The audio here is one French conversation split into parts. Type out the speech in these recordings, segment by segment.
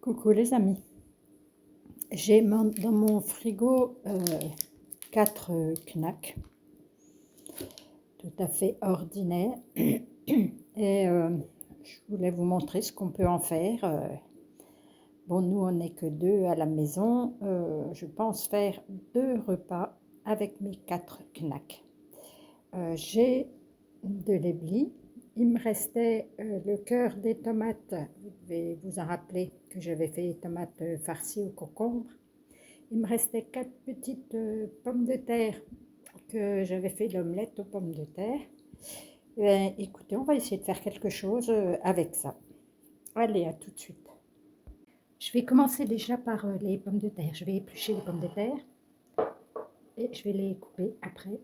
Coucou les amis, j'ai dans mon frigo 4 knacks, tout à fait ordinaires, et je voulais vous montrer ce qu'on peut en faire. Bon, nous on n'est que deux à la maison, je pense faire 2 repas avec mes 4 knacks. J'ai de l'éblis. Il me restait le cœur des tomates. Vous devez vous en rappeler que j'avais fait les tomates farcies au concombre. Il me restait 4 petites pommes de terre que j'avais fait l'omelette aux pommes de terre. Écoutez, on va essayer de faire quelque chose avec ça. Allez, à tout de suite. Je vais commencer déjà par les pommes de terre. Je vais éplucher les pommes de terre et je vais les couper après.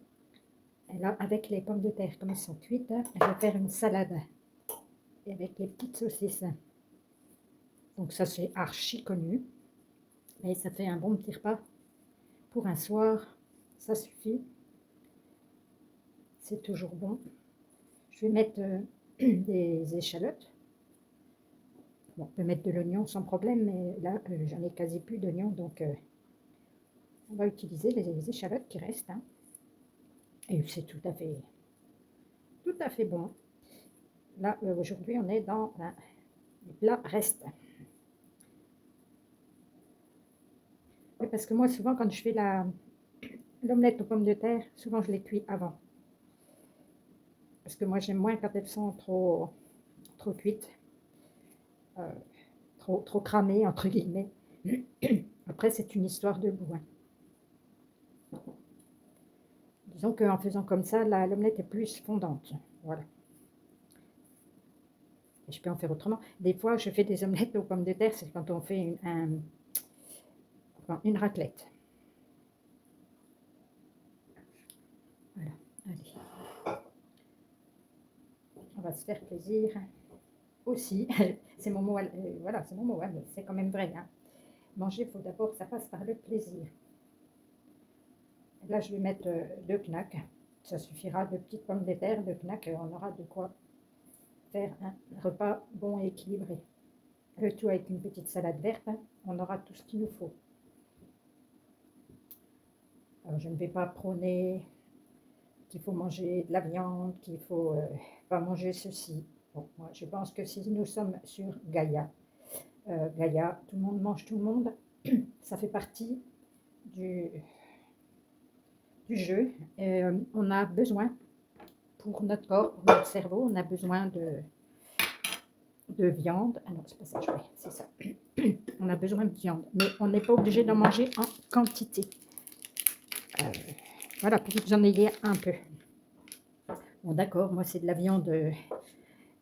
Et là, avec les pommes de terre, comme elles sont cuites, je vais faire une salade avec les petites saucisses. Donc ça, c'est archi connu. Mais ça fait un bon petit repas. Pour un soir, ça suffit. C'est toujours bon. Je vais mettre des échalotes. Bon, on peut mettre de l'oignon sans problème, mais là, j'en ai quasi plus d'oignon. Donc, on va utiliser les échalotes qui restent. Hein. Et c'est tout à fait bon. Là, aujourd'hui, on est dans les plats restes. Parce que moi, souvent, quand je fais l'omelette aux pommes de terre, souvent, je les cuis avant. Parce que moi, j'aime moins quand elles sont trop cuites. Trop cramées, entre guillemets. Après, c'est une histoire de goût. Hein. Disons qu'en faisant comme ça, l'omelette est plus fondante. Voilà. Et je peux en faire autrement. Des fois, je fais des omelettes aux pommes de terre, c'est quand on fait une raclette. Voilà, allez. On va se faire plaisir aussi. C'est mon mot, voilà, c'est mon mot, hein, mais c'est quand même vrai. Hein. Manger, il faut d'abord que ça passe par le plaisir. Là, je vais mettre 2 knacks. Ça suffira, 2 petites pommes de terre, 2 knacks, on aura de quoi faire un repas bon et équilibré. Le tout avec une petite salade verte, hein, on aura tout ce qu'il nous faut. Alors, je ne vais pas prôner qu'il faut manger de la viande, qu'il faut pas manger ceci. Bon, moi, je pense que si nous sommes sur Gaïa, tout le monde mange tout le monde, ça fait partie du jeu. On a besoin, pour notre corps, pour notre cerveau, on a besoin de viande. Ah non, c'est pas ça, c'est ça. On a besoin de viande, mais on n'est pas obligé d'en manger en quantité. Voilà, pour que vous en ayez un peu. Bon, d'accord, moi c'est de la viande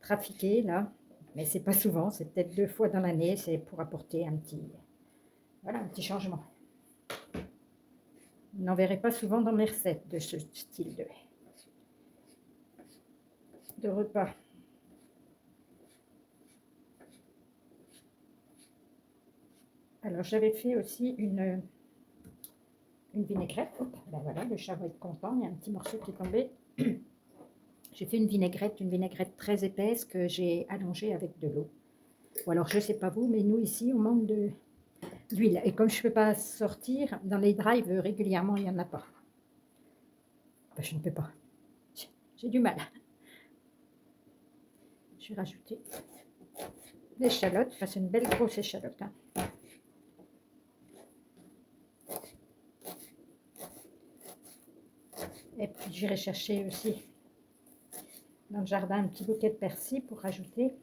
trafiquée, là, mais c'est pas souvent, c'est peut-être 2 fois dans l'année, c'est pour apporter un petit changement. Vous n'en verrez pas souvent dans mes recettes de ce style de repas. Alors, j'avais fait aussi une vinaigrette. Ben voilà, le chat va être content, il y a un petit morceau qui est tombé. J'ai fait une vinaigrette très épaisse que j'ai allongée avec de l'eau. Ou alors, je ne sais pas vous, mais nous ici, on manque d'huile. Et comme je ne peux pas sortir, dans les drives, régulièrement, il n'y en a pas. Ben, je ne peux pas. J'ai du mal. Je vais rajouter l'échalote. Enfin, c'est une belle grosse échalote. Hein. Et puis, j'irai chercher aussi dans le jardin un petit bouquet de persil pour rajouter.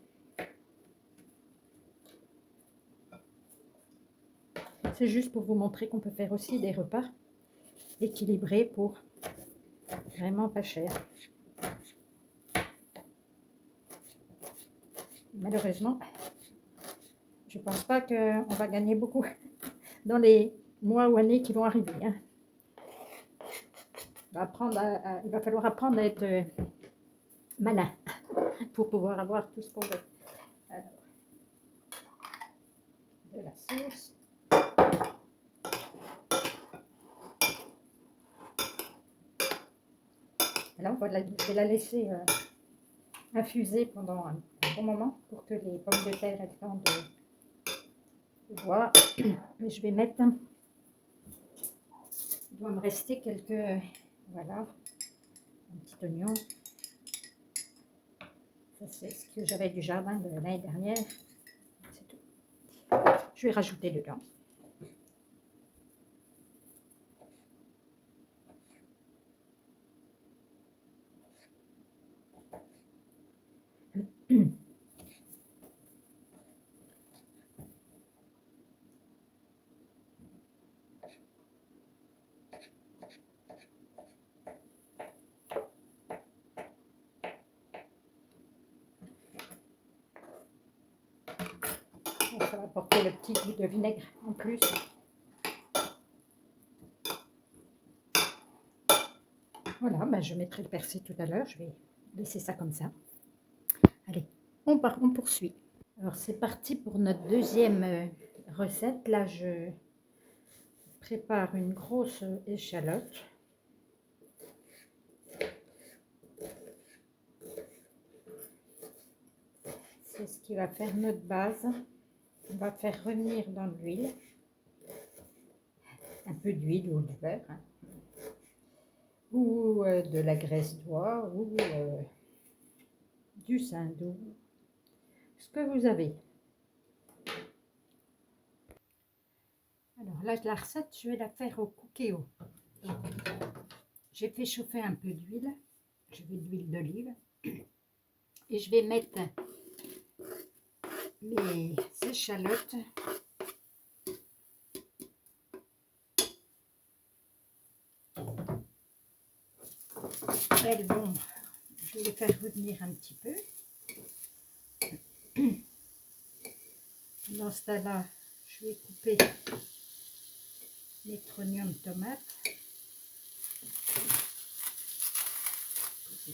C'est juste pour vous montrer qu'on peut faire aussi des repas équilibrés pour vraiment pas cher. Malheureusement, je ne pense pas qu'on va gagner beaucoup dans les mois ou années qui vont arriver. Hein. Il va falloir apprendre à être malin pour pouvoir avoir tout ce qu'on veut. Alors, de la sauce. Là, je vais la laisser infuser pendant un bon moment pour que les pommes de terre aient le temps je vois. Mais je vais mettre, il doit me rester quelques, voilà, un petit oignon. Ça c'est ce que j'avais du jardin de l'année dernière. C'est tout. Je vais rajouter dedans. Ça va apporter le petit goût de vinaigre en plus. Voilà, ben je mettrai le persil tout à l'heure. Je vais laisser ça comme ça. Allez, on poursuit. Alors c'est parti pour notre deuxième recette. Là, je prépare une grosse échalote. C'est ce qui va faire notre base. On va faire revenir dans l'huile. Un peu d'huile ou du beurre. Hein. Ou de la graisse d'oie ou du saindoux. Ce que vous avez. Alors là, la recette, je vais la faire au cookéo. J'ai fait chauffer un peu d'huile. Je vais de l'huile d'olive. Et je vais mettre mes échalotes. Elles vont, je vais les faire revenir un petit peu. Dans ce cas-là, je vais couper les trognons de tomates.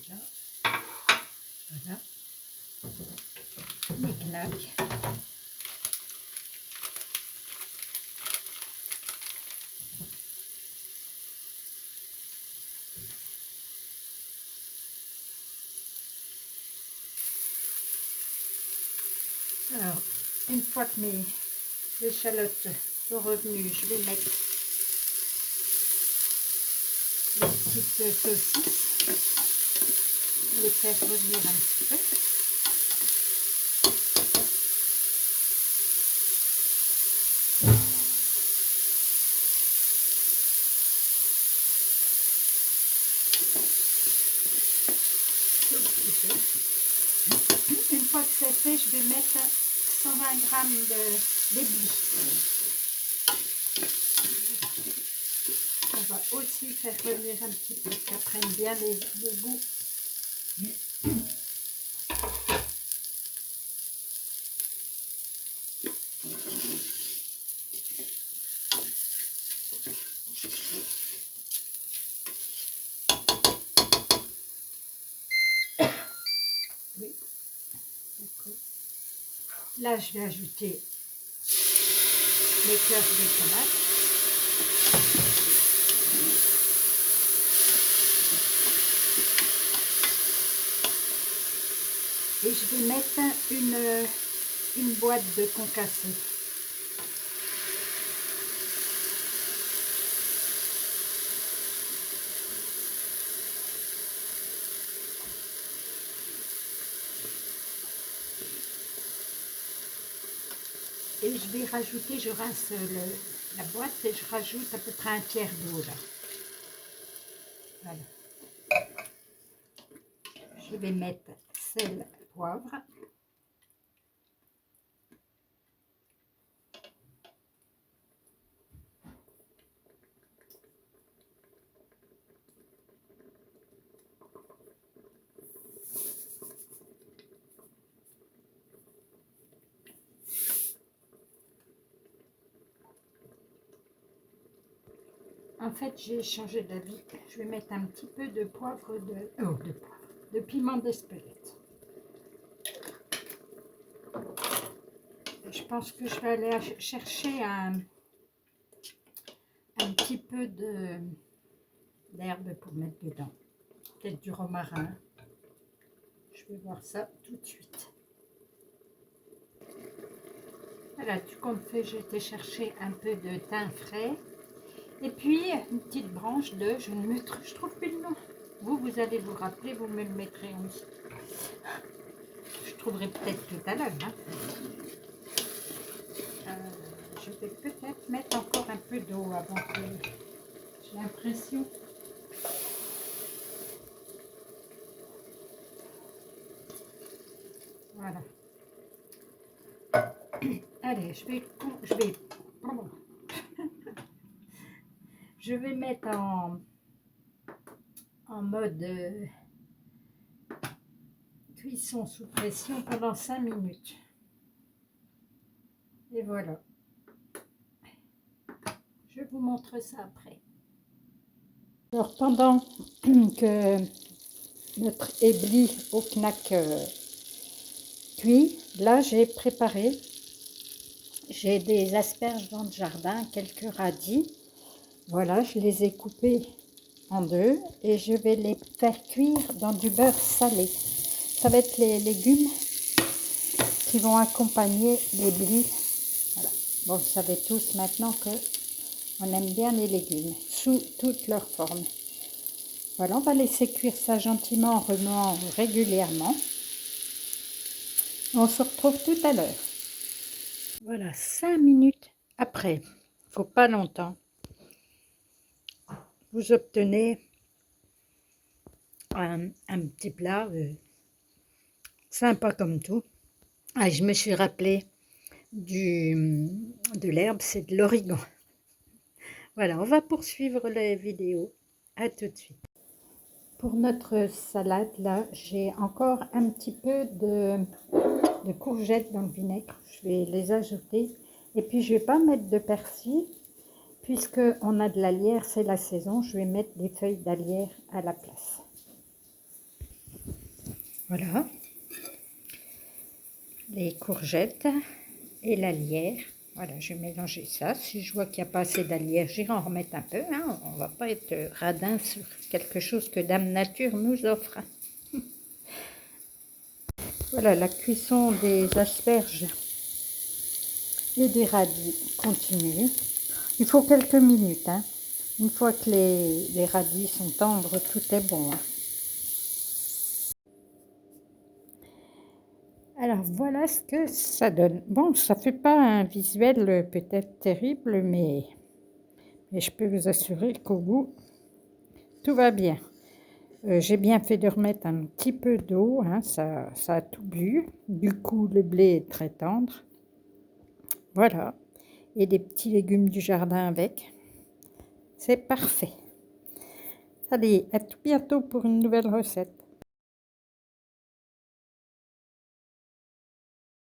Là. Voilà. Les knack. Alors, une fois que mes échalotes sont revenues, je vais mettre les petites saucisses, les faire revenir un petit peu. Une fois que c'est fait, je vais mettre 120 g d'ébi. On va aussi faire revenir un petit peu, que ça prenne bien le goût. Oui. Là, je vais ajouter les cœurs de tomate. Et je vais mettre une boîte de concassé. Et je vais rajouter, je rince la boîte et je rajoute à peu près un tiers d'eau là. Voilà. Je vais mettre sel, poivre. En fait, j'ai changé d'avis. Je vais mettre un petit peu de poivre de piment d'Espelette. Je pense que je vais aller chercher un petit peu d'herbe pour mettre dedans. Peut-être du romarin. Je vais voir ça tout de suite. Voilà, tout compte fait, j'ai été chercher un peu de thym frais. Et puis, une petite branche de, je trouve plus le nom. Vous allez vous rappeler, vous me le mettrez aussi. Je trouverai peut-être tout à l'heure. Hein. Je vais peut-être mettre encore un peu d'eau avant que j'ai l'impression. Voilà. Allez, je vais mettre en mode cuisson sous pression pendant 5 minutes. Et voilà. Je vous montre ça après. Alors, pendant que notre éblis au knack cuit, là, j'ai des asperges dans le jardin, quelques radis. Voilà, je les ai coupés en deux et je vais les faire cuire dans du beurre salé. Ça va être les légumes qui vont accompagner les blis. Voilà. Bon, vous savez tous maintenant que on aime bien les légumes sous toutes leurs formes. Voilà, on va laisser cuire ça gentiment en remuant régulièrement. On se retrouve tout à l'heure. Voilà, 5 minutes après, faut pas longtemps. Vous obtenez un petit plat sympa comme tout. Ah, je me suis rappelé de l'herbe, c'est de l'origan. Voilà, on va poursuivre la vidéo. À tout de suite. Pour notre salade, là, j'ai encore un petit peu de courgettes dans le vinaigre. Je vais les ajouter. Et puis, je ne vais pas mettre de persil, puisque on a de la lierre, c'est la saison. Je vais mettre des feuilles d'alière à la place. Voilà. Les courgettes et la lierre. Voilà, je vais mélanger ça. Si je vois qu'il n'y a pas assez d'alière, j'irai en remettre un peu. Hein. On ne va pas être radin sur quelque chose que Dame Nature nous offre. Voilà, la cuisson des asperges et des radis continue. Il faut quelques minutes. Hein. Une fois que les radis sont tendres, tout est bon. Hein. Alors voilà ce que ça donne. Bon, ça fait pas un visuel peut-être terrible, mais je peux vous assurer qu'au goût, tout va bien. J'ai bien fait de remettre un petit peu d'eau, hein, ça a tout bu. Du coup, le blé est très tendre. Voilà. Et des petits légumes du jardin avec. C'est parfait. Allez, à tout bientôt pour une nouvelle recette.